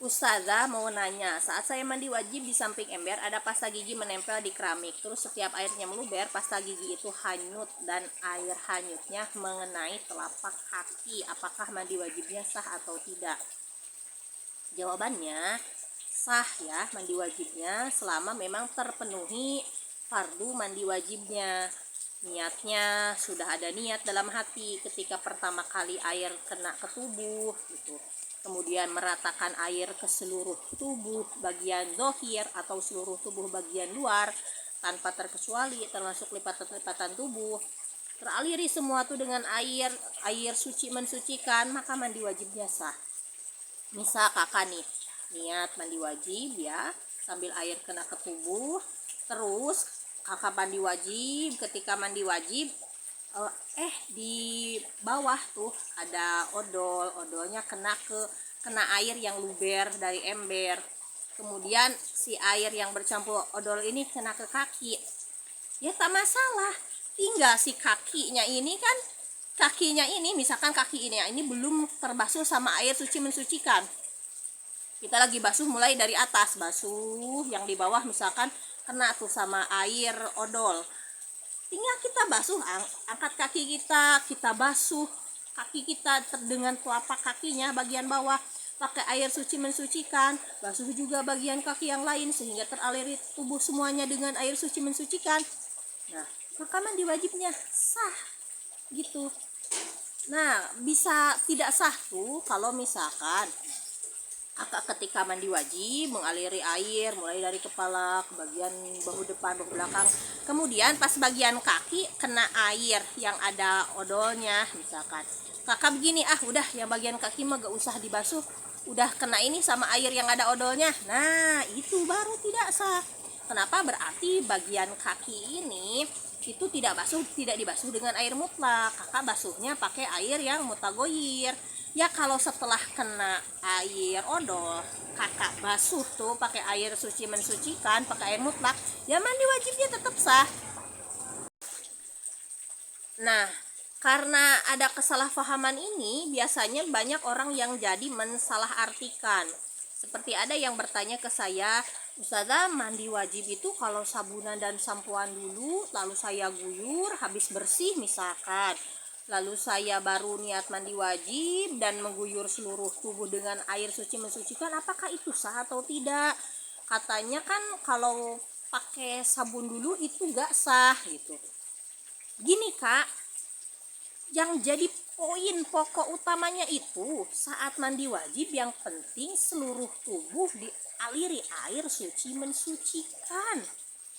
Ustazah mau nanya, saat saya mandi wajib di samping ember ada pasta gigi menempel di keramik. Terus setiap airnya meluber, pasta gigi itu hanyut dan air hanyutnya mengenai telapak kaki. Apakah mandi wajibnya sah atau tidak? Jawabannya sah ya, mandi wajibnya selama memang terpenuhi fardu mandi wajibnya. Niatnya sudah ada niat dalam hati ketika pertama kali air kena ke tubuh gitu. Kemudian meratakan air ke seluruh tubuh bagian zahir atau seluruh tubuh bagian luar tanpa terkecuali termasuk lipatan-lipatan tubuh. Teraliri semua tuh dengan air suci mensucikan, maka mandi wajibnya sah. Misal kakak nih niat mandi wajib ya, sambil air kena ke tubuh, terus kakak mandi wajib. Ketika mandi wajib di bawah tuh ada odolnya kena air yang luber dari ember. Kemudian si air yang bercampur odol ini kena ke kaki, ya tak masalah. Tinggal si kakinya ini misalkan kaki ini belum terbasuh sama air suci mensucikan. Kita lagi basuh mulai dari atas, basuh yang di bawah misalkan kena tuh sama air odol. Tinggal kita basuh, angkat kaki kita basuh kaki kita dengan telapak kakinya bagian bawah pakai air suci mensucikan, basuh juga bagian kaki yang lain sehingga teraliri tubuh semuanya dengan air suci mensucikan. Nah, maka mandi wajibnya sah gitu. Nah, bisa tidak sah tuh kalau misalkan kakak ketika mandi wajib mengaliri air mulai dari kepala ke bagian bahu depan, bahu belakang, kemudian pas bagian kaki kena air yang ada odolnya misalkan. Kakak begini, udah yang bagian kaki mah gak usah dibasuh, udah kena ini sama air yang ada odolnya. Nah, itu baru tidak sah. Kenapa? Berarti bagian kaki ini itu tidak dibasuh dengan air mutlak. Kakak basuhnya pakai air yang mutagoyir. Ya kalau setelah kena air odol kakak basuh tuh pakai air suci mensucikan, pakai air mutlak, ya mandi wajibnya tetap sah. Nah, karena ada kesalahpahaman ini biasanya banyak orang yang jadi mensalahartikan. Seperti ada yang bertanya ke saya, Ustazah, mandi wajib itu kalau sabunan dan sampoan dulu, lalu saya guyur habis bersih misalkan, lalu saya baru niat mandi wajib dan mengguyur seluruh tubuh dengan air suci mensucikan, apakah itu sah atau tidak? Katanya kan kalau pakai sabun dulu itu gak sah gitu. Gini kak, yang jadi poin pokok utamanya itu saat mandi wajib yang penting seluruh tubuh dialiri air suci mensucikan.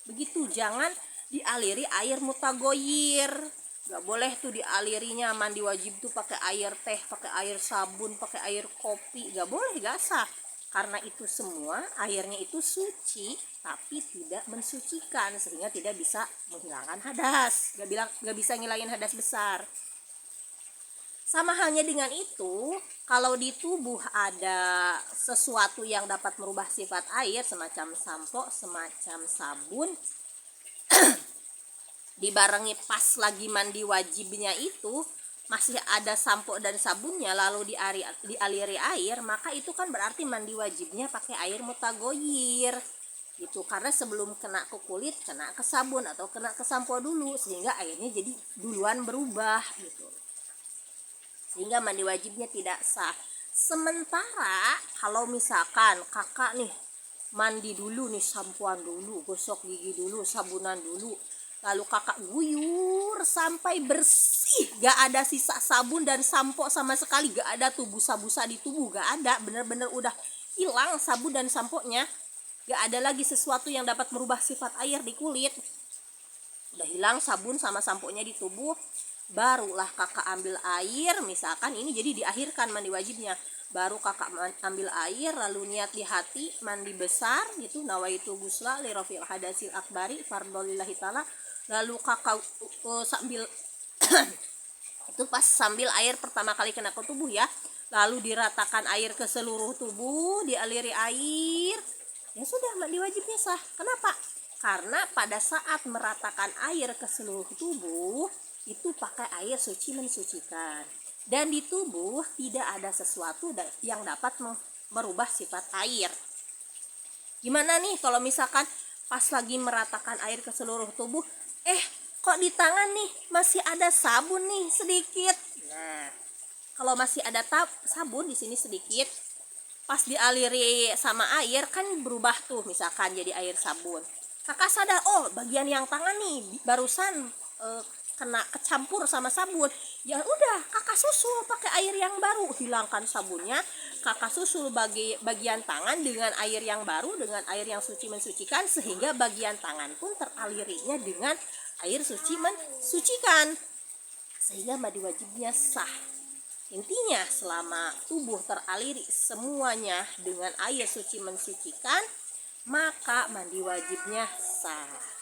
Begitu, jangan dialiri air mutagoyir. Gak boleh tuh dialirinya mandi wajib tuh pakai air teh, pakai air sabun, pakai air kopi, gak boleh, gak sah. Karena itu semua airnya itu suci tapi tidak mensucikan sehingga tidak bisa menghilangkan hadas, gak bisa ngilangin hadas besar. Sama halnya dengan itu, kalau di tubuh ada sesuatu yang dapat merubah sifat air semacam sampo, semacam sabun, dibarengi pas lagi mandi wajibnya itu masih ada sampo dan sabunnya lalu dialiri air, maka itu kan berarti mandi wajibnya pakai air mutagoyir gitu. Karena sebelum kena ke kulit kena ke sabun atau kena ke sampo dulu sehingga airnya jadi duluan berubah gitu, sehingga mandi wajibnya tidak sah. Sementara kalau misalkan kakak nih mandi dulu nih, sampoan dulu, gosok gigi dulu, sabunan dulu, lalu kakak guyur sampai bersih, gak ada sisa sabun dan sampo sama sekali, gak ada tuh busa-busa di tubuh, gak ada, bener-bener udah hilang sabun dan samponya, gak ada lagi sesuatu yang dapat merubah sifat air di kulit, udah hilang sabun sama samponya di tubuh, barulah kakak ambil air, misalkan ini jadi diakhirkan mandi wajibnya, baru kakak ambil air lalu niat di hati mandi besar gitu, nawaitu gusla li rafil hadasil akbari fardolillahi ta'ala, lalu kakak sambil itu pas sambil air pertama kali kena ke tubuh ya, lalu diratakan air ke seluruh tubuh, dialiri air, ya sudah mandi wajibnya sah. Kenapa? Karena pada saat meratakan air ke seluruh tubuh itu pakai air suci mensucikan, dan di tubuh tidak ada sesuatu yang dapat merubah sifat air. Gimana nih kalau misalkan pas lagi meratakan air ke seluruh tubuh, kok di tangan nih masih ada sabun nih sedikit. Nah, kalau masih ada sabun di sini sedikit, pas dialiri sama air kan berubah tuh, misalkan jadi air sabun. Kakak sadar, oh bagian yang tangan nih barusan kena kecampur sama sabun. Ya udah, kakak susul pakai air yang baru, hilangkan sabunnya, kakak susul bagian tangan dengan air yang baru, dengan air yang suci mensucikan, sehingga bagian tangan pun teralirinya dengan air suci mensucikan, sehingga mandi wajibnya sah. Intinya selama tubuh teraliri semuanya dengan air suci mensucikan, maka mandi wajibnya sah.